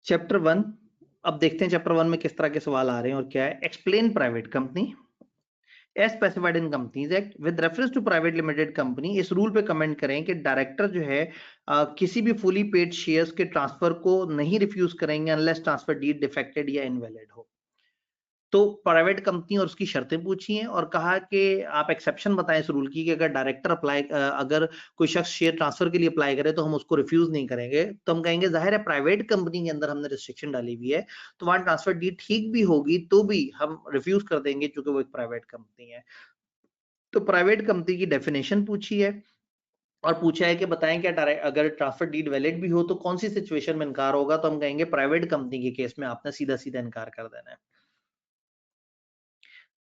Chapter 1। अब देखते हैं चैप्टर 1 में किस तरह के सवाल आ रहे हैं और क्या है। Explain private company as specified in companies act with reference to private limited company. इस रूल पे कमेंट करें कि डायरेक्टर जो है किसी भी फुली पेड शेयर्स के ट्रांसफर को नहीं रिफ्यूज करेंगे अनलेस ट्रांसफर डीड डिफेक्टेड या इनवैलिड हो। तो प्राइवेट कंपनी और उसकी शर्तें पूछी हैं और कहा कि आप एक्सेप्शन बताएं इस रूल की कि अगर डायरेक्टर अगर कोई शख्स शेयर ट्रांसफर के लिए अप्लाई करे तो हम उसको रिफ्यूज नहीं करेंगे। तो हम कहेंगे जाहिर है प्राइवेट कंपनी के अंदर हमने रिस्ट्रिक्शन डाली हुई है, तो वहां ट्रांसफर डीड ठीक भी होगी तो भी हम रिफ्यूज कर देंगे क्योंकि वो एक प्राइवेट कंपनी है। तो प्राइवेट कंपनी की डेफिनेशन पूछी है और पूछा है कि बताएं क्या अगर ट्रांसफर डीड वैलिड भी हो तो कौन सी सिचुएशन में इनकार होगा। तो हम कहेंगे प्राइवेट कंपनी के केस में आपने सीधा सीधा इनकार कर देना है।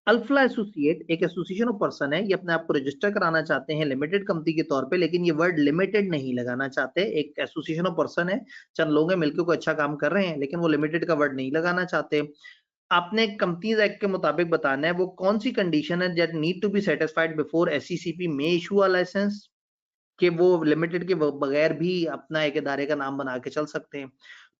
अल्फा एसोसिएट एक एसोसिएशन ऑफ पर्सन है, ये अपने आप को रजिस्टर कराना चाहते हैं लिमिटेड कंपनी के तौर पे, लेकिन ये वर्ड लिमिटेड नहीं लगाना चाहते। एक एसोसिएशन ऑफ पर्सन है, चंद लोग हैं मिलकर कोई अच्छा काम कर रहे हैं, लेकिन वो लिमिटेड का वर्ड नहीं लगाना चाहते। आपने कंपनीज एक्ट के मुताबिक बताना है वो कौन सी कंडीशन है that need to be satisfied before SCCP में इशू अ लाइसेंस, कि वो लिमिटेड के बगैर भी अपना एक इदारे का नाम बना के चल सकते हैं।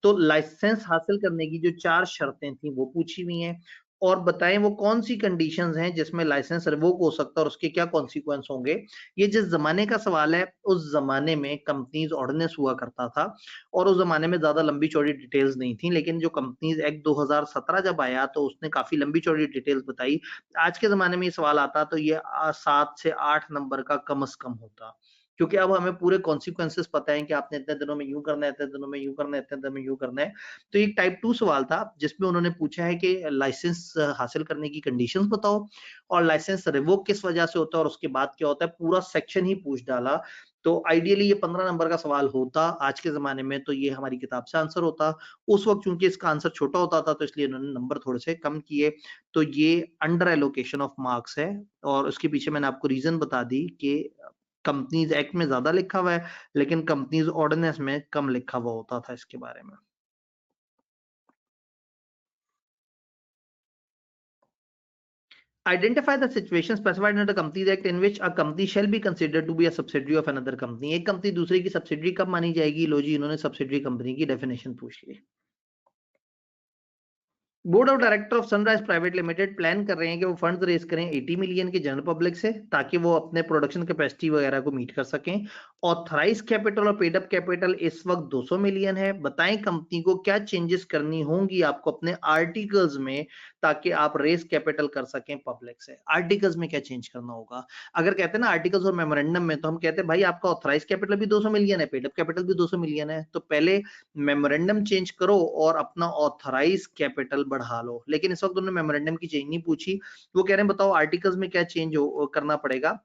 तो लाइसेंस हासिल करने की जो 4 शर्तें थी वो पूछी हुई हैं और बताएं वो कौन सी कंडीशंस हैं जिसमें लाइसेंस रिवोक हो सकता है और उसके क्या कॉन्सिक्वेंस होंगे। ये जिस जमाने का सवाल है उस जमाने में कंपनीज ऑर्डिनेंस हुआ करता था और उस जमाने में ज्यादा लंबी चौड़ी डिटेल्स नहीं थी, लेकिन जो कंपनीज एक्ट 2017 जब आया तो उसने काफी लंबी चौड़ी डिटेल्स बताई। आज के जमाने में ये सवाल आता तो ये 7 से 8 नंबर का कम से कम होता, क्योंकि अब हमें पूरे कॉन्सिक्वेंसेस पता है कि आपने इतने दिनों में यूं करना है, इतने दिनों में यूं करना है, इतने दिनों में यूं करना है। तो एक टाइप 2 सवाल था जिसमें उन्होंने पूछा है कि लाइसेंस हासिल करने की कंडीशंस बताओ और लाइसेंस रिवोक किस वजह से होता है और उसके बाद क्या होता है, पूरा सेक्शन ही पूछ डाला। तो आइडियली ये 15 नंबर का सवाल होता आज के जमाने में तो ये हमारी किताब से आंसर होता। उस वक्त चूंकि इसका आंसर छोटा होता था तो इसलिए उन्होंने नंबर थोड़े से कम किए। तो ये अंडर एलोकेशन ऑफ मार्क्स है और उसके पीछे मैंने आपको रीजन बता दी कि कंपनीज एक्ट में ज्यादा लिखा हुआ है लेकिन कंपनीज ऑर्डिनेंस में कम लिखा हुआ होता था इसके बारे में। Identify the situation specified under the Companies Act in which a company shall be considered to be a subsidiary of another company। एक कंपनी दूसरे की सब्सिडरी कब मानी जाएगी? लो जी, इन्होंने सब्सिडरी कंपनी की डेफिनेशन पूछ ली। Board of director of sunrise private limited plan कर रहे हैं कि वो फंड्स रेज करें 80 मिलियन के जनरल पब्लिक से ताकि वो अपने प्रोडक्शन कैपेसिटी वगैरह को मीट कर सकें। ऑथराइज कैपिटल और पेड अप कैपिटल इस वक्त 200 मिलियन है। बताएं कंपनी को क्या चेंजेस करनी होंगी आपको अपने आर्टिकल्स में ताकि आप रेज कैपिटल कर सकें पब्लिक से। आर्टिकल्स में क्या चेंज करना होगा? अगर कहते हैं ना आर्टिकल्स और मेमोरेंडम में, तो हम कहते हैं भाई आपका ऑथराइज कैपिटल भी 200 मिलियन है, पेड अप कैपिटल भी 200 मिलियन है, तो पहले मेमोरेंडम चेंज करो और अपना ऑथराइज कैपिटल बढ़ा लो। लेकिन इस वक्त उन्होंने मेमोरेंडम की चेंज नहीं पूछी, वो कह रहे हैं बताओ आर्टिकल्स में क्या चेंज करना पड़ेगा।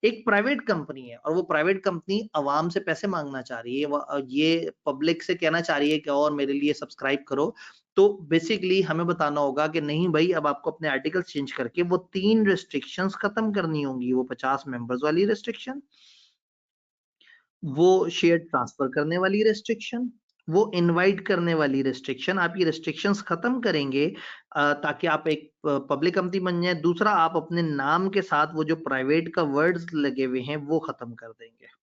एक प्राइवेट कंपनी है और वो प्राइवेट कंपनी अवाम से पैसे मांगना चाह रही है, ये पब्लिक से कहना चाह रही है कि और मेरे लिए सब्सक्राइब करो। तो बेसिकली हमें बताना होगा कि नहीं भाई अब आपको अपने आर्टिकल्स चेंज करके वो 3 रिस्ट्रिक्शंस खत्म करनी होंगी। वो 50 मेंबर्स वाली रिस्ट्रिक्शन, वो शेयर ट्रांसफर करने वाली रेस्ट्रिक्शन, वो इनवाइट करने वाली रेस्ट्रिक्शन। आप ये रेस्ट्रिक्शंस खत्म करेंगे ताकि आप एक पब्लिक कंपनी बन जाए। दूसरा, आप अपने नाम के साथ वो जो प्राइवेट का वर्ड्स लगे हुए हैं वो खत्म कर देंगे।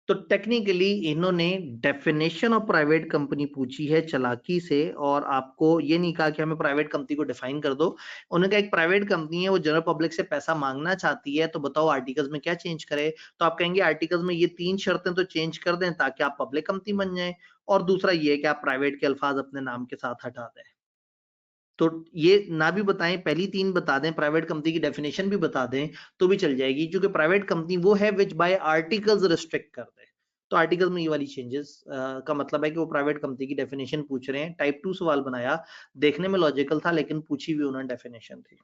तो टेक्निकली इन्होंने डेफिनेशन ऑफ प्राइवेट कंपनी पूछी है चालाकी से और आपको ये नहीं कहा कि हमें प्राइवेट कंपनी को डिफाइन कर दो। उन्होंने कहा एक प्राइवेट कंपनी है वो जनरल पब्लिक से पैसा मांगना चाहती है, तो बताओ आर्टिकल्स में क्या चेंज करे। तो आप कहेंगे आर्टिकल्स में ये 3 शर्तें तो चेंज कर दें ताकि आप पब्लिक कंपनी बन जाए, और दूसरा ये है कि आप प्राइवेट के अल्फाज अपने नाम के साथ हटा दें। तो ये ना भी बताएं, पहली 3 बता दें, प्राइवेट कंपनी की डेफिनेशन भी बता दें तो भी चल जाएगी, क्योंकि प्राइवेट कंपनी वो है विच बाय आर्टिकल्स रिस्ट्रिक्ट कर दे। तो आर्टिकल में ये वाली चेंजेस का मतलब है कि वो प्राइवेट कंपनी की डेफिनेशन पूछ रहे हैं। टाइप 2 सवाल बनाया, देखने में लॉजिकल था लेकिन पूछी हुई उन्होंने डेफिनेशन थी।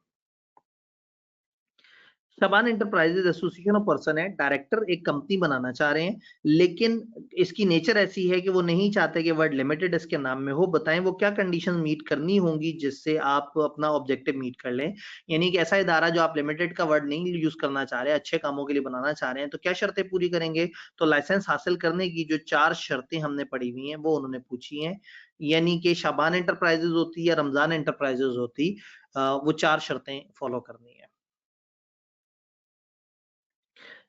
Shaban enterprises association of person है, डायरेक्टर एक कंपनी बनाना चाह रहे हैं लेकिन इसकी नेचर ऐसी है कि वो नहीं चाहते कि वर्ड लिमिटेड इसके नाम में हो। बताएं वो क्या कंडीशन मीट करनी होंगी जिससे आप अपना ऑब्जेक्टिव मीट कर लें। यानी कि ऐसा इदारा जो आप लिमिटेड का वर्ड नहीं यूज करना चाह रहे हैं, अच्छे कामों के लिए बनाना चाह रहे हैं, तो क्या शर्तें पूरी करेंगे। तो लाइसेंस हासिल करने की जो 4 शर्तें हमने पढ़ी हुई हैं वो उन्होंने पूछी हैं। यानी कि शबान एंटरप्राइजेज होती या रमजान एंटरप्राइजेज होती, वो 4 शर्तें फॉलो करनी है।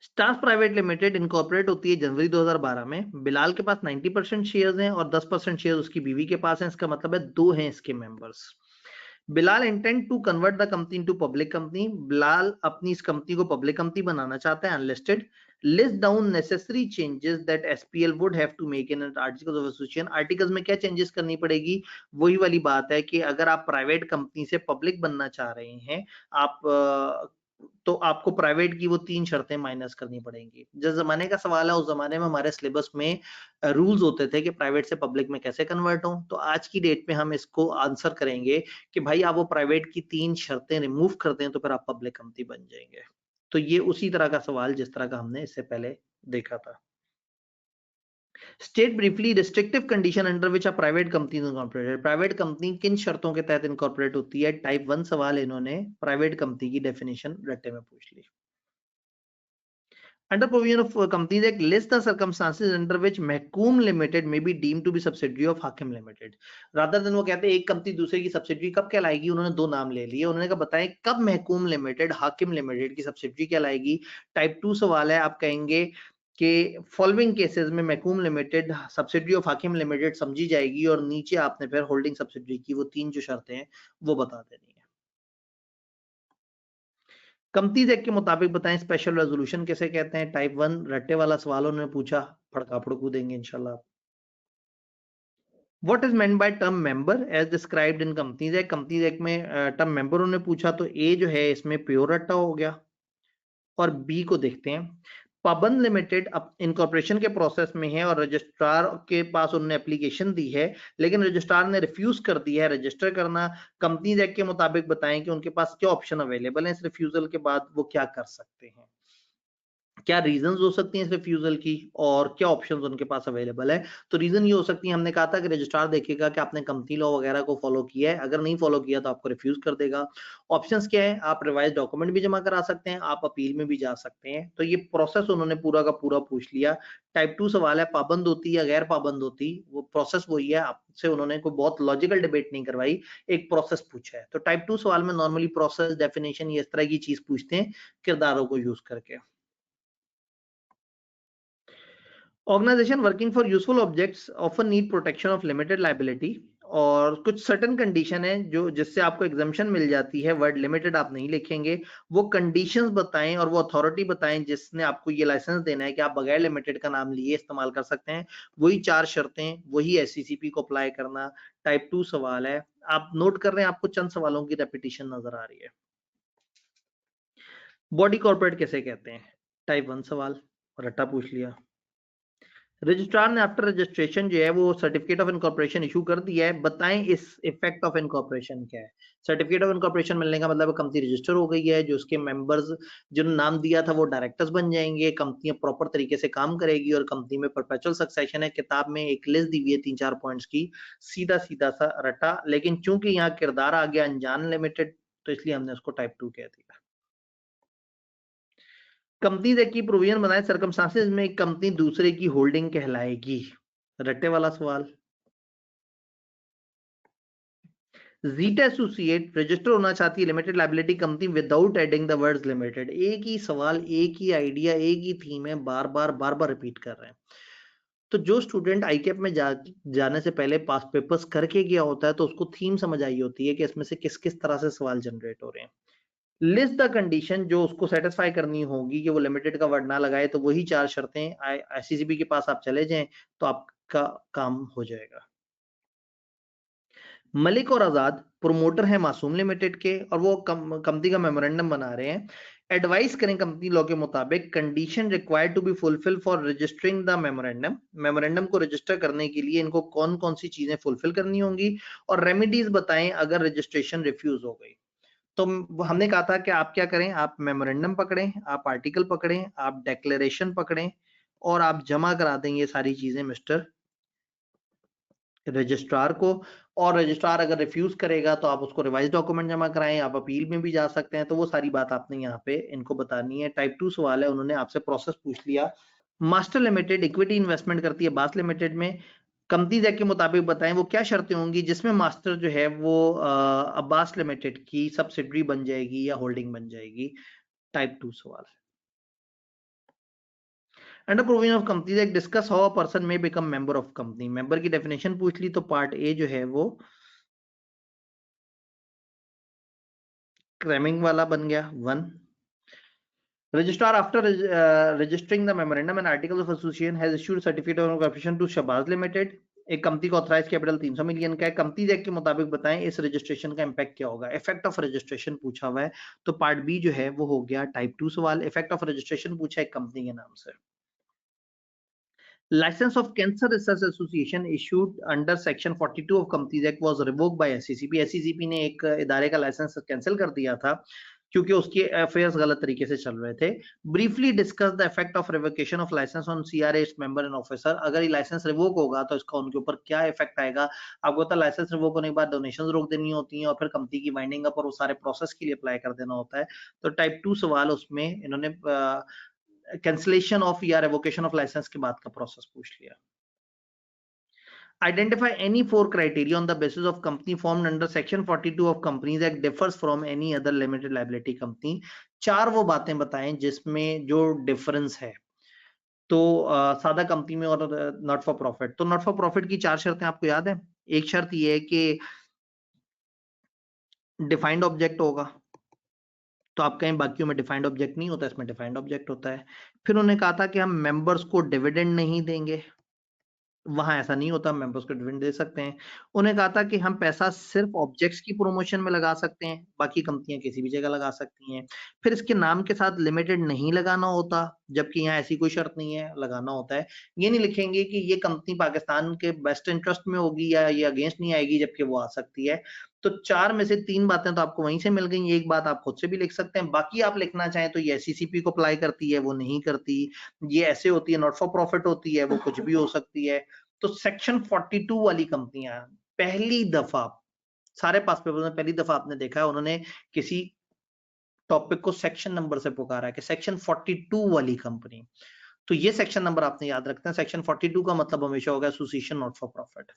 स्टाफ प्राइवेट लिमिटेड इनकॉर्पोरेट होती है जनवरी 2012 में। बिलाल के पास 90% शेयर्स हैं और 10% शेयर्स उसकी बीवी के पास हैं। इसका मतलब है 2 हैं इसके members. Bilal intend to convert the company into public company. Bilal अपनी इस कंपनी को पब्लिक कंपनी बनाना चाहता है, unlisted. List down necessary changes that SPL would have to make in articles of association. Articles में क्या चेंजेस करनी पड़ेगी? वही वाली बात है कि अगर आप प्राइवेट कंपनी से पब्लिक बनना चाह रहे हैं, आप तो आपको प्राइवेट की वो 3 शर्तें माइनस करनी पड़ेंगी। जिस जमाने का सवाल है, उस जमाने में हमारे सिलेबस में रूल्स होते थे कि प्राइवेट से पब्लिक में कैसे कन्वर्ट हो। तो आज की डेट में हम इसको आंसर करेंगे कि भाई आप वो प्राइवेट की 3 शर्तें रिमूव कर दें तो फिर आप पब्लिक कंपनी बन जाएंगे। तो ये उसी तरह का सवाल जिस तरह का हमने इससे पहले देखा था। State briefly restrictive condition under which a private company incorporated. Private company किन शर्तों के तहत इनकॉर्पोरेट होती है? टाइप 1 सवाल इन्होंने प्राइवेट कंपनी की डेफिनेशन रट्टे में पूछ ली। Under provision of Companies Act, list the circumstances under which Mahkoom Limited may be deemed to be subsidiary of Hakim Limited. Rather than वो कहते हैं एक कंपनी दूसरे की सब्सिडरी कब कहलाएगी, उन्होंने 2 नाम ले लिए। उन्होंने कहा बताएं कब महकूम लिमिटेड हाकिम लिमिटेड की सब्सिडरी कहलाएगी। टाइप 2 सवाल है, आप कहेंगे कि फॉलोइंग केसेस में महकूम लिमिटेड सब्सिडरी ऑफ हाकिम लिमिटेड समझी जाएगी, और नीचे आपने फिर होल्डिंग सब्सिडरी की वो 3 जो शर्तें हैं वो बता देनी है। कंपनीज एक्ट के मुताबिक बताएं स्पेशल रेजोल्यूशन किसे कहते हैं? टाइप 1 रट्टे वाला सवाल उन्होंने पूछा, फड़का फड़कू देंगे इंशाल्लाह। What is meant by term member as described in companies act? Companies act में टर्म मेंबर उन्होंने पूछा, तो ए जो है इसमें प्योर रट्टा हो गया। और बी को देखते हैं। पाबंद लिमिटेड अब इनकॉर्पोरेशन के प्रोसेस में है और रजिस्ट्रार के पास उन्होंने एप्लीकेशन दी है, लेकिन रजिस्ट्रार ने रिफ्यूज कर दिया है रजिस्टर करना। कंपनीज एक्ट के मुताबिक बताएं कि उनके पास क्या ऑप्शन अवेलेबल है इस रिफ्यूजल के बाद, वो क्या कर सकते हैं, क्या रीजंस हो सकती हैं इस रिफ्यूजल की, और क्या ऑप्शंस उनके पास अवेलेबल है। तो रीजन ये हो सकती है, हमने कहा था कि रजिस्ट्रार देखेगा कि आपने कंपनी लॉ वगैरह को फॉलो किया है, अगर नहीं फॉलो किया तो आपको रिफ्यूज कर देगा। ऑप्शंस क्या है? आप रिवाइज डॉक्यूमेंट भी जमा करा सकते हैं, आप अपील में भी जा सकते हैं। तो ये प्रोसेस उन्होंने पूरा का पूरा पूछ लिया। टाइप 2 सवाल है, पाबंद होती या गैर पाबंद होती, वो प्रोसेस वही है, आपसे उन्होंने कोई बहुत लॉजिकल डिबेट नहीं करवाई, एक प्रोसेस पूछा है। तो टाइप 2 सवाल में नॉर्मली प्रोसेस, डेफिनेशन, ये इस तरह की चीज पूछते हैं किरदारों को यूज करके। Organisation working for useful objects often need protection of limited liability, और कुछ सर्टेन कंडीशन है जो जिससे आपको एग्जाम्पशन मिल जाती है। वर्ड लिमिटेड आप नहीं लिखेंगे, वो कंडीशंस बताएं और वो अथॉरिटी बताएं जिसने आपको ये लाइसेंस देना है कि आप बगैर लिमिटेड का नाम लिए इस्तेमाल कर सकते हैं। वही 4 शर्तें, वही एससीसीपी को अप्लाई करना। टाइप 2 सवाल है, आप नोट कर रहे हैं, आपको चंद सवालों की रेपिटेशन नजर आ रही है। बॉडी कॉर्पोरेट किसे कहते हैं? टाइप 1 सवाल, रट्टा पूछ लिया। रजिस्ट्रार ने आफ्टर रजिस्ट्रेशन जो है वो सर्टिफिकेट ऑफ इनकॉर्पोरेशन इशू कर दिया है, बताएं इस इफेक्ट ऑफ इनकॉर्पोरेशन क्या है। सर्टिफिकेट ऑफ इनकॉर्पोरेशन मिलने का मतलब कंपनी रजिस्टर हो गई है, जो उसके मेंबर्स जिन्होंने नाम दिया था वो डायरेक्टर्स बन जाएंगे, कंपनी प्रॉपर तरीके से काम करेगी और कंपनी में परपेचुअल सक्सेशन है। किताब में एक लिस्ट दी हुई है 3-4 पॉइंट्स की, सीधा सीधा सा रटा, लेकिन चूंकि यहाँ किरदार आ गया अनजान लिमिटेड, तो इसलिए हमने उसको टाइप 2 कह दिया। कंपनीज एक्ट की प्रोविजन बनाए सर्कमस्टांसेस में एक कंपनी दूसरे की होल्डिंग कहलाएगी, रट्टे वाला सवाल। जीटा एसोसिएट रजिस्टर होना चाहती है limited liability company without adding the words limited. एक ही सवाल, एक ही आइडिया, एक ही थीम है, बार बार रिपीट कर रहे हैं। तो जो स्टूडेंट आईकेप में जाने से पहले पास पेपर्स करके गया होता है तो उसको थीम समझ आई होती है कि इसमें से किस किस तरह से सवाल जनरेट हो रहे हैं। लिस्ट द कंडीशन जो उसको सेटिस्फाई करनी होगी कि वो लिमिटेड का वर्ड ना लगाए, तो वही 4 शर्तें आईसीसीबी के पास आप चले जाएं तो आपका काम हो जाएगा। मलिक और आजाद प्रोमोटर है मासूम लिमिटेड के और वो कंपनी का मेमोरेंडम बना रहे हैं। एडवाइस करें कंपनी लॉ के मुताबिक condition required to be fulfil for registering the memorandum. Memorandum को रजिस्टर करने के लिए इनको कौन कौन सी चीजें फुलफिल करनी होंगी, और रेमेडीज बताएं अगर रजिस्ट्रेशन रिफ्यूज हो गई। तो हमने कहा था कि आप क्या करें, आप मेमोरेंडम पकड़ें, आप आर्टिकल पकड़ें, आप डेक्लेरेशन पकड़ें, और आप जमा करा दें ये सारी चीजें मिस्टर रजिस्ट्रार को। और रजिस्ट्रार अगर रिफ्यूज करेगा तो आप उसको रिवाइज डॉक्यूमेंट जमा कराएं, आप अपील में भी जा सकते हैं। तो वो सारी बात आपने यहाँ पे इनको बतानी है। टाइप 2 सवाल है, उन्होंने आपसे प्रोसेस पूछ लिया। मास्टर लिमिटेड इक्विटी इन्वेस्टमेंट करती है बास लिमिटेड में। कंपनीज एक्ट के मुताबिक बताएं वो क्या शर्तें होंगी जिसमें मास्टर जो है वो अब्बास लिमिटेड की सब्सिडरी बन जाएगी या होल्डिंग बन जाएगी। टाइप 2 सवाल। Under provision of companies act discuss how a person may become member of company. Member की डेफिनेशन पूछ ली तो पार्ट ए जो है वो क्रैमिंग वाला बन गया 1। Registrar, after registering the memorandum and articles of association, has issued certificate of incorporation to Shabazz Limited। एक कंपनी का ऑथराइज कैपिटल 300 मिलियन का है। कंपनीज एक्ट के मुताबिक बताएं इस रजिस्ट्रेशन का इंपैक्ट क्या होगा। इफेक्ट ऑफ रजिस्ट्रेशन पूछा हुआ है तो पार्ट बी जो है वो हो गया टाइप 2 सवाल। इफेक्ट ऑफ रजिस्ट्रेशन पूछा है कंपनी के नाम से। License of Cancer Research Association issued under Section 42 of Companies Act was revoked by SCCP। SCCP ने एक इदारे का लाइसेंस कैंसिल कर दिया था क्योंकि उसके अफेयर्स गलत तरीके से चल रहे थे। Briefly discuss the effect of revocation of licence on CRA member and officer. अगर ये लाइसेंस रिवोक होगा तो इसका उनके ऊपर क्या इफेक्ट आएगा। आपको पता है लाइसेंस रिवोक होने के बाद डोनेशन रोक देनी होती है और फिर कंपनी की वाइंडिंग अप और वो सारे प्रोसेस के लिए अप्लाई कर देना होता है। तो टाइप 2 सवाल उसमें इन्होंने कैंसिलेशन ऑफ या रिवोकेशन ऑफ लाइसेंस के बाद का प्रोसेस पूछ लिया। Identify any 4 criteria on the basis of company formed under Section 42 of Companies Act differs from any other limited liability company। 4 वो बातें बताएं जिसमें जो डिफरेंस है। तो सादा कंपनी में और नॉट फॉर प्रॉफिट। तो नॉट फॉर प्रॉफिट की 4 शर्तें आपको याद है। एक शर्त ये है कि डिफाइंड ऑब्जेक्ट होगा। तो आप कहें बाकियों में डिफाइंड ऑब्जेक्ट नहीं होता, इसमें डिफाइंड ऑब्जेक्ट होता है। फिर उन्होंने कहा था कि हम मेंबर्स को डिविडेंड नहीं देंगे। वहां ऐसा नहीं होता, मेंबर्स को डिविडेंड दे सकते हैं। उन्हें कहा था कि हम पैसा सिर्फ ऑब्जेक्ट्स की प्रमोशन में लगा सकते हैं, बाकी कंपनियां किसी भी जगह लगा सकती हैं। फिर इसके नाम के साथ लिमिटेड नहीं लगाना होता, जबकि यहाँ ऐसी कोई शर्त नहीं है, लगाना होता है। ये नहीं लिखेंगे कि ये कंपनी पाकिस्तान के बेस्ट इंटरेस्ट में होगी या ये अगेंस्ट नहीं आएगी, जबकि वो आ सकती है। तो 4 में से 3 बातें तो आपको वहीं से मिल गई। एक बात आप खुद से भी लिख सकते हैं, बाकी आप लिखना चाहें तो ये SCCP को अप्लाई करती है, वो नहीं करती। ये ऐसे होती है, नॉट फॉर प्रॉफिट होती है, वो कुछ भी हो सकती है। तो सेक्शन 42 वाली कंपनियां पहली दफा सारे पास पेपर में पहली दफा आपने देखा है उन्होंने किसी टॉपिक को सेक्शन नंबर से पुकारा है कि सेक्शन 42 वाली कंपनी। तो ये सेक्शन नंबर आपने याद रखते हैं। सेक्शन 42 का मतलब हमेशा होगा association not for profit.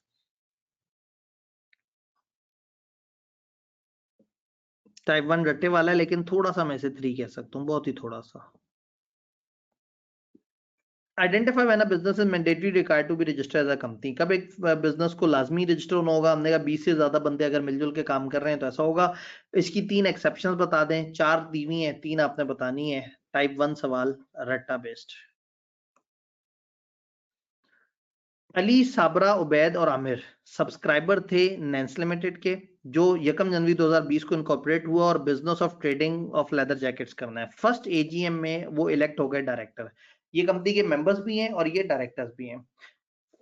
Type 1 Ratte वाला है, लेकिन थोड़ा सा मैं इसे 3 कह सकता हूँ, बहुत ही थोड़ा सा। Identify when a business is mandatory required to be registered as a company. कब एक बिजनेस को लाजमी रजिस्टर होना होगा। हमने कहा 20 से ज्यादा बंदे अगर मिलजुल के काम कर रहे हैं तो ऐसा होगा। इसकी 3 एक्सेप्शंस बता दें, 4 दी हुई हैं, 3 आपने बतानी है। टाइप 1 सवाल रट्टा बेस्ड। अली, साबरा, उबैद और आमिर सब्सक्राइबर थे नैंस लिमिटेड के, जो 1 जनवरी 2020 को इनकॉर्पोरेट हुआ और business of trading of leather jackets करना है। फर्स्ट AGM में वो इलेक्ट हो गए डायरेक्टर। ये कंपनी के मेंबर्स भी हैं और ये डायरेक्टर्स भी हैं।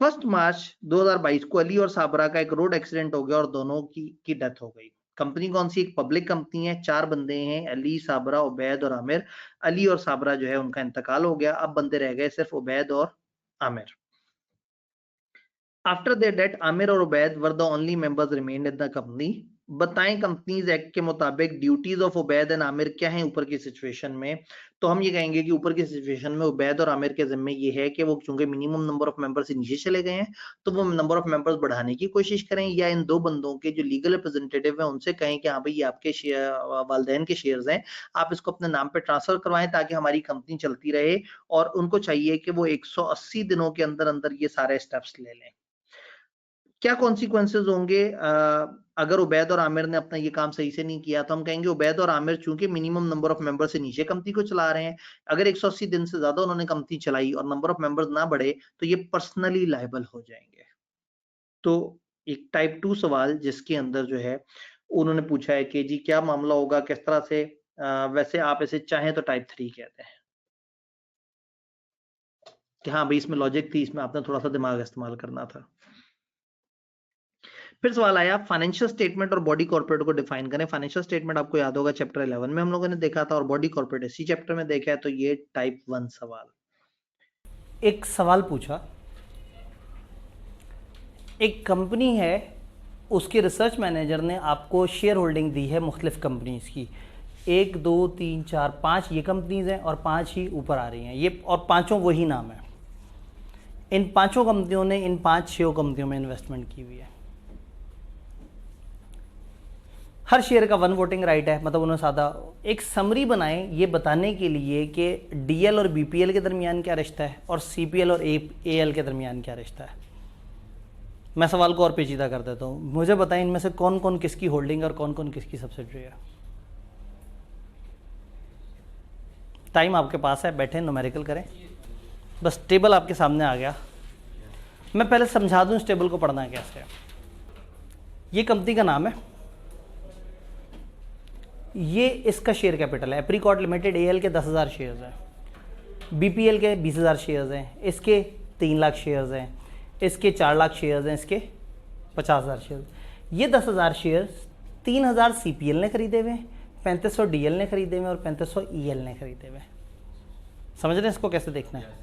1 मार्च 2022 को अली और साबरा का एक रोड एक्सीडेंट हो गया और दोनों की डेथ हो गई। कंपनी कौन सी? एक पब्लिक कंपनी है, 4 बंदे हैं, अली, साबरा, उबैद और आमिर। अली और साबरा जो है उनका इंतकाल हो गया, अब बंदे रह गए सिर्फ उबैद और Aamir. After their death, Amir और Ubaid were the only members remained in the company। बताएं कंपनीज एक्ट के मुताबिक duties of Ubaid and Aamir क्या हैं ऊपर की सिचुएशन में। तो हम ये कहेंगे कि ऊपर की सिचुएशन में उबैद और आमिर के जिम्मे ये है कि वो चूंकि मिनिमम नंबर ऑफ मेंबर्स से नीचे चले गए हैं तो वो नंबर ऑफ मेंबर्स बढ़ाने की कोशिश करें, या इन 2 बंदों के जो लीगल रिप्रेजेंटेटिव हैं उनसे कहें कि हाँ भाई ये आपके वालदैन के शेयर्स हैं, आप इसको अपने नाम पे ट्रांसफर करवाएं ताकि हमारी कंपनी चलती रहे। और उनको चाहिए कि वो 180 दिनों के अंदर अंदर ये सारे स्टेप्स ले लें। क्या कॉन्सिक्वेंसेज होंगे अगर उबैद और आमिर ने अपना ये काम सही से नहीं किया? तो हम कहेंगे उबैद और आमिर चूंकि मिनिमम नंबर ऑफ मेंबर से नीचे कंपनी को चला रहे हैं, अगर 180 दिन से ज्यादा उन्होंने कंपनी चलाई और नंबर ऑफ मेंबर्स ना बढ़े तो ये पर्सनली लायबल हो जाएंगे। तो एक टाइप 2 सवाल जिसके अंदर जो है उन्होंने पूछा है कि जी क्या मामला होगा, किस तरह से। वैसे आप इसे चाहें तो टाइप 3 कहते हैं कि हाँ भाई इसमें लॉजिक थी, इसमें आपने थोड़ा सा दिमाग इस्तेमाल करना था। फिर सवाल आया फाइनेंशियल स्टेटमेंट और बॉडी कॉर्पोरेट को डिफाइन करें। फाइनेंशियल स्टेटमेंट आपको याद होगा चैप्टर 11 में हम लोगों ने देखा था और बॉडी कॉर्पोरेट इसी चैप्टर में देखा है। तो ये टाइप 1 सवाल। एक सवाल पूछा, एक कंपनी है, उसके रिसर्च मैनेजर ने आपको शेयर होल्डिंग दी है मुख्तलिफ कंपनीज की, 1 2 3 4 5 ये कंपनीज हैं और 5 ही ऊपर आ रही हैं ये, और 5 वही नाम है। इन 5 कंपनियों ने इन 5-6 कंपनियों में इन्वेस्टमेंट की हुई है। हर शेयर का 1 वोटिंग राइट है, मतलब उन्होंने सादा एक समरी बनाए ये बताने के लिए कि डीएल और बीपीएल के दरमियान क्या रिश्ता है और सीपीएल और एएल के दरमियान क्या रिश्ता है। मैं सवाल को और पेचीदा कर देता हूँ, मुझे बताएं इनमें से कौन कौन किसकी होल्डिंग और कौन कौन किसकी सब्सिडरी है। टाइम आपके पास है, बैठे न्यूमेरिकल करें। बस टेबल आपके सामने आ गया। मैं पहले समझा दूं इस टेबल को पढ़ना कैसे है। ये कंपनी का नाम है, ये इसका शेयर कैपिटल है। एप्रीकॉर्ड लिमिटेड एएल के 10,000 शेयर्स हैं, बीपीएल के 20,000 शेयर्स हैं, इसके 3 लाख शेयर्स हैं, इसके 4 लाख शेयर्स हैं, इसके 50,000 शेयर्स। ये 10,000 शेयर्स 3,000 सीपीएल ने खरीदे हुए, 3500 डीएल ने खरीदे हुए और 3500 ईएल ने खरीदे हुए। समझ रहे हैं इसको कैसे देखना है।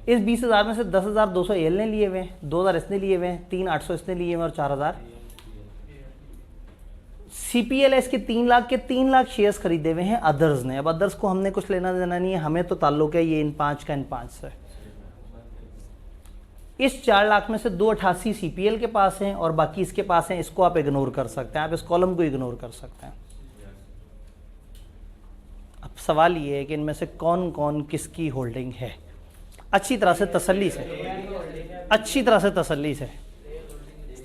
इस 20,000 में से 10,200 एएल ने लिए हुए, 2,000 इसने लिए हुए, 3,800 इसने लिए हुए और 4,000 सीपीएल है। इसके 3 लाख के 3 लाख शेयर्स खरीदे हुए हैं अदर्स ने। अब अदर्स को हमने कुछ लेना देना नहीं है, हमें तो ताल्लुक है ये इन 5 का इन 5 से। इस 4 लाख में से 288 सीपीएल के पास हैं और बाकी इसके पास हैं। इसको आप इग्नोर कर सकते हैं, आप इस कॉलम को इग्नोर कर सकते हैं। अब सवाल ये है कि इनमें से कौन कौन किसकी होल्डिंग है। अच्छी तरह से तसल्ली से, अच्छी तरह से तसल्ली से,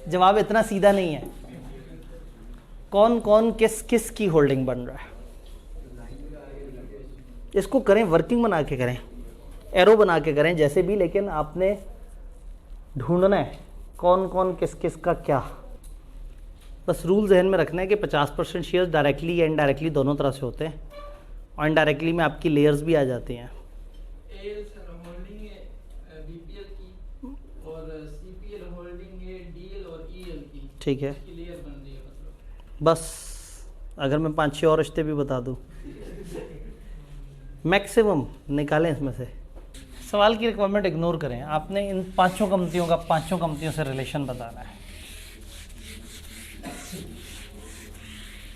जवाब इतना सीधा नहीं है। कौन कौन किस किस की होल्डिंग बन रहा है, इसको करें वर्किंग बना के करें, एरो बना के करें, जैसे भी, लेकिन आपने ढूंढना है कौन कौन किस किस का क्या। बस रूल जहन में रखना है कि 50% शेयर्स डायरेक्टली या इनडायरेक्टली दोनों तरह से होते हैं और इनडायरेक्टली में आपकी लेयर्स भी आ जाती हैं। ठीक है, बस अगर मैं 5-6 और रिश्ते भी बता दूं, मैक्सिमम निकालें इसमें से। सवाल की रिक्वायरमेंट इग्नोर करें, आपने इन 5 कंपनियों का 5 कंपनियों से रिलेशन बताना है।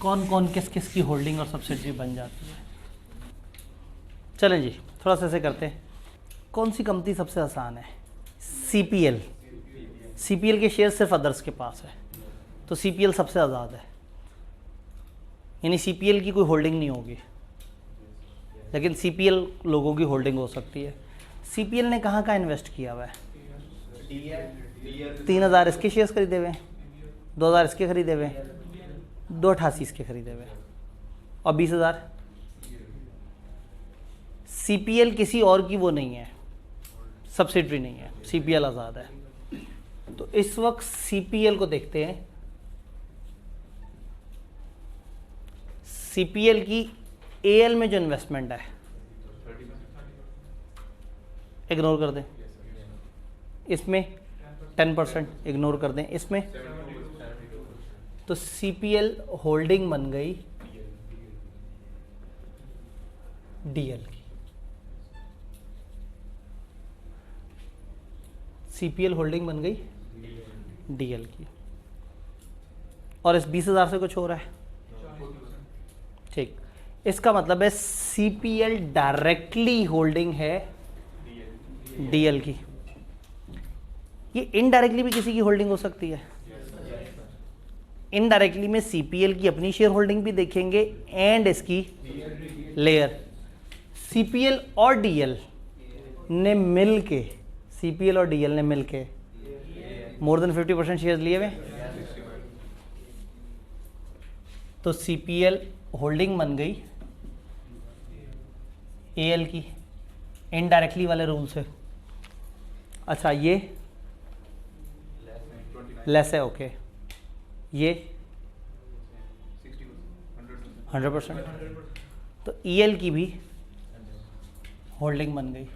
कौन कौन किस किस की होल्डिंग और सब्सिडरी बन जाती है। चलें जी, थोड़ा सा ऐसे करते हैं। कौन सी कंपनी सबसे आसान है? सीपीएल। सीपीएल के शेयर सिर्फ अदर्स के पास है, तो सीपीएल सबसे आज़ाद है, यानी सीपीएल की कोई होल्डिंग नहीं होगी, लेकिन सीपीएल लोगों की होल्डिंग हो सकती है। सीपीएल ने कहाँ कहाँ इन्वेस्ट किया हुआ है? 3,000 इसके शेयर्स खरीदे हुए, 2,000 इसके खरीदे हुए, 288 इसके खरीदे हुए और 20,000। सीपीएल किसी और की वो नहीं है, सब्सिडरी नहीं है, सीपीएल आज़ाद है। तो इस वक्त सीपीएल को देखते हैं। सीपीएल की एएल में जो इन्वेस्टमेंट है इग्नोर कर दें, इसमें 10% इग्नोर कर दें, इसमें तो सीपीएल होल्डिंग बन गई डीएल की। सीपीएल होल्डिंग बन गई डीएल की और इस 20,000 से कुछ हो रहा है। ठीक, इसका मतलब है सीपीएल डायरेक्टली होल्डिंग है डीएल की। ये इनडायरेक्टली भी किसी की होल्डिंग हो सकती है। इनडायरेक्टली में सीपीएल की अपनी शेयर होल्डिंग भी देखेंगे एंड इसकी लेयर। सीपीएल और डीएल ने मिलके, सीपीएल और डीएल ने मिलके मोर देन 50% शेयर्स लिए हुए, तो सीपीएल होल्डिंग बन गई एएल की इनडायरेक्टली वाले रूल से। अच्छा, ये लेस है, ओके, ये 100%, तो ईएल की भी होल्डिंग बन गई,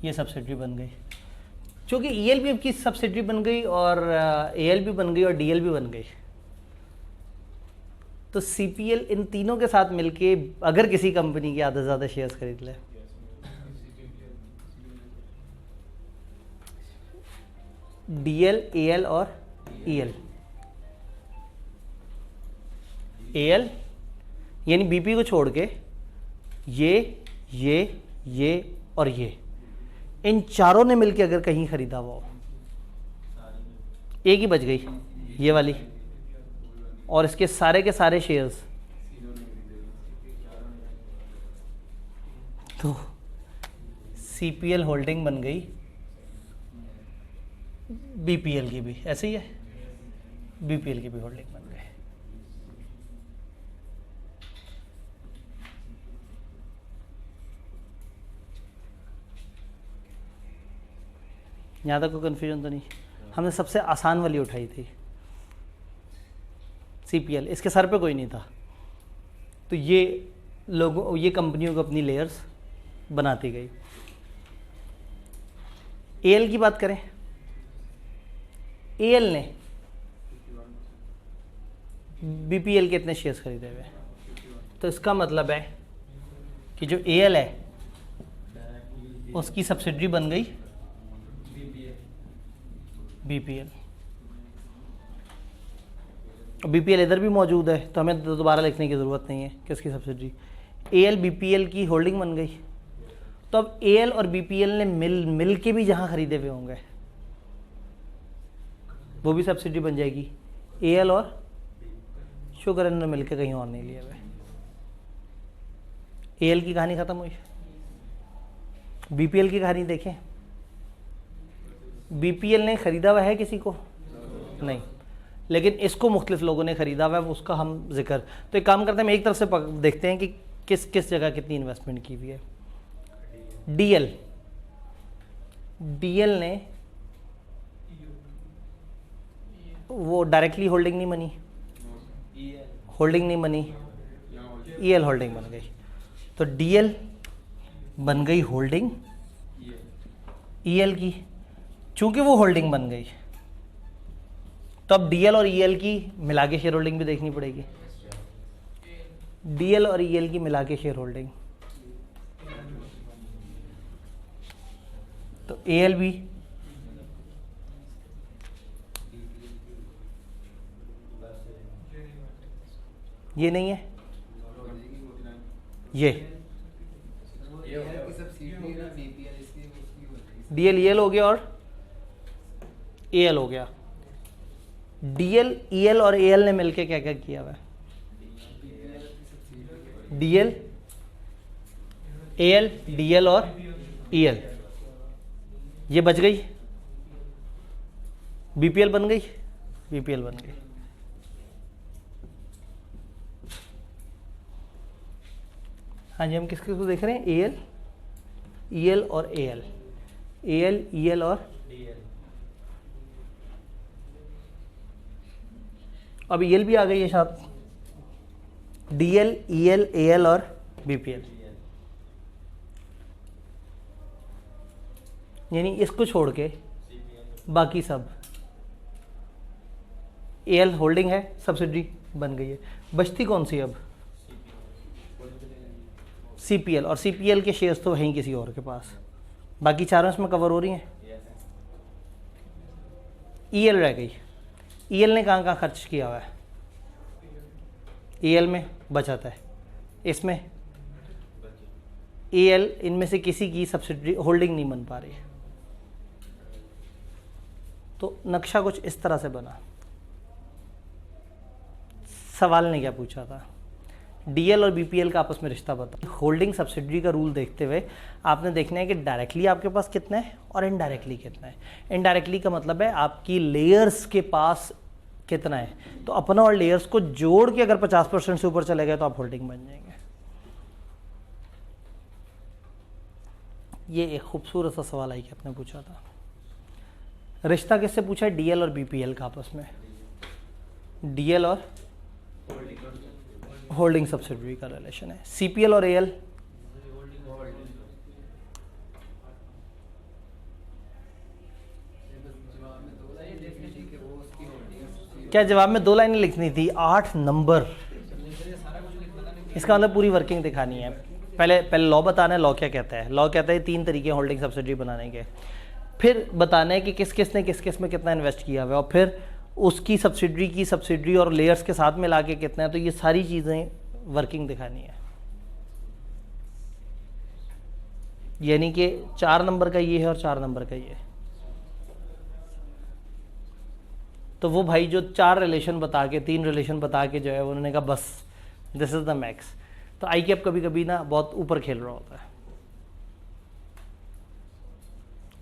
ये सब्सिडरी बन गई। क्योंकि ईएल भी आपकी सब्सिडरी बन गई और एएल भी बन गई और डीएल भी बन गई, तो सीपीएल इन तीनों के साथ मिलके अगर किसी कंपनी के आधे से ज़्यादा शेयर्स खरीद ले, डीएल, एएल और ईएल। एएल यानी बीपी को छोड़ के ये और ये, इन चारों ने मिलके अगर कहीं खरीदा हुआ हो, एक ही बच गई, ये वाली, और इसके सारे के सारे शेयर्स। तो CPL होल्डिंग बन गई BPL की भी, ऐसे ही है, BPL की भी होल्डिंग बन गई। यहाँ तक कोई कन्फ्यूजन तो नहीं? हमने सबसे आसान वाली उठाई थी CPL, इसके सर पे कोई नहीं था। तो ये लोगों, ये कंपनियों को अपनी लेयर्स बनाती गई। AL की बात करें, AL ने BPL के इतने शेयर्स खरीदे हुए, तो इसका मतलब है कि जो AL है उसकी सब्सिडरी बन गई BPL। BPL इधर भी मौजूद है, तो हमें दोबारा लिखने की ज़रूरत नहीं है किसकी सब्सिडरी। AL BPL की होल्डिंग बन गई। तो अब AL और BPL ने मिल के भी जहाँ खरीदे हुए होंगे वो भी सब्सिडी बन जाएगी। AL और शुगर इन्होंने मिल के कहीं और नहीं लिए हुए। AL की कहानी ख़त्म हुई। BPL की कहानी देखें, BPL ने ख़रीदा हुआ है किसी को नहीं, लेकिन इसको मुख्तलिफ लोगों ने ख़रीदा हुआ है, उसका हम जिक्र। तो एक काम करते हैं, हम एक तरफ से देखते हैं कि किस किस जगह कितनी इन्वेस्टमेंट की हुई है। DL ने वो डायरेक्टली होल्डिंग नहीं बनी, होल्डिंग नहीं बनी, EL होल्डिंग बन गई। तो DL बन गई होल्डिंग EL की, चूंकि वो होल्डिंग बन गई तो अब DL और EL की मिला के शेयर होल्डिंग भी देखनी पड़ेगी। DL और EL की मिला के शेयर होल्डिंग, तो AL भी ये नहीं है, ये DL EL हो गया और AL हो गया। DL EL और AL ने मिलके क्या क्या किया हुआ है? DL AL DL और EL, ये बच गई, BPL बन गई, BPL बन गई। हाँ जी, हम किस किस को देख रहे हैं? AL EL और AL, AL EL और अब EL भी आ गई है साथ, DL EL AL और BPL। यानी इसको छोड़ के बाकी सब, AL होल्डिंग है, सब्सिडी बन गई है, बचती कौन सी अब? CPL, और CPL के शेयर्स तो हैं किसी और के पास, बाकी चारों इसमें कवर हो रही हैं। EL रह गई। EL ने कहाँ कहाँ खर्च किया हुआ है? EL में बचत है, इसमें AL इनमें से किसी की सब्सिडी होल्डिंग नहीं बन पा रही, तो नक्शा कुछ इस तरह से बना। सवाल ने क्या पूछा था? DL और BPL का आपस में रिश्ता बता। होल्डिंग सब्सिडी का रूल देखते हुए आपने देखना है कि डायरेक्टली आपके पास कितना है और इनडायरेक्टली कितना है। इनडायरेक्टली का मतलब है आपकी लेयर्स के पास कितना है, तो अपना और लेयर्स को जोड़ के अगर 50% से ऊपर चले गए तो आप होल्डिंग बन जाएंगे। ये एक खूबसूरत सा सवाल है कि आपने पूछा था। रिश्ता किससे पूछा है? DL और BPL का आपस में, DL और होल्डिंग सब्सिडरी का रिलेशन है। CPL और AL, क्या जवाब में 2 लाइनें लिखनी थी? 8 नंबर, इसका मतलब पूरी वर्किंग दिखानी है। पहले लॉ बताना है, लॉ क्या कहता है। लॉ कहता है 3 तरीके होल्डिंग सब्सिडरी बनाने के, फिर बताना है कि किस किस ने किस किस में कितना इन्वेस्ट किया हुआ है, और फिर उसकी सब्सिडरी और लेयर्स के साथ मिला के कितना है। तो ये सारी चीज़ें वर्किंग दिखानी है। यानी कि 4 नंबर का ये है और 4 नंबर का ये है। तो वो भाई जो 4 रिलेशन बता के 3 रिलेशन बता के जो है उन्होंने कहा बस दिस इज़ द मैक्स। तो आई कैप कभी कभी ना बहुत ऊपर खेल रहा होता है।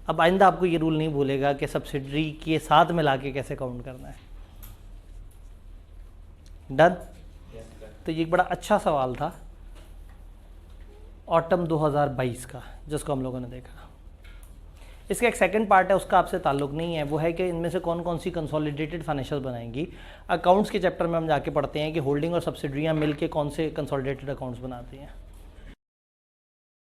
अब आइंदा आपको ये रूल नहीं भूलेगा कि सब्सिडरी के साथ मिला के कैसे काउंट करना है। डन। तो ये एक बड़ा अच्छा सवाल था ऑटम 2022 का जिसको हम लोगों ने देखा। इसका एक सेकंड पार्ट है, उसका आपसे ताल्लुक नहीं है, वो है कि इनमें से कौन कौन सी कंसोलिडेटेड फाइनेंशियल बनाएंगी। अकाउंट्स के चैप्टर में हम जाके पढ़ते हैं कि होल्डिंग और सब्सिडरियाँ मिलके कौन से कंसोलिडेटेड अकाउंट्स बनाती हैं।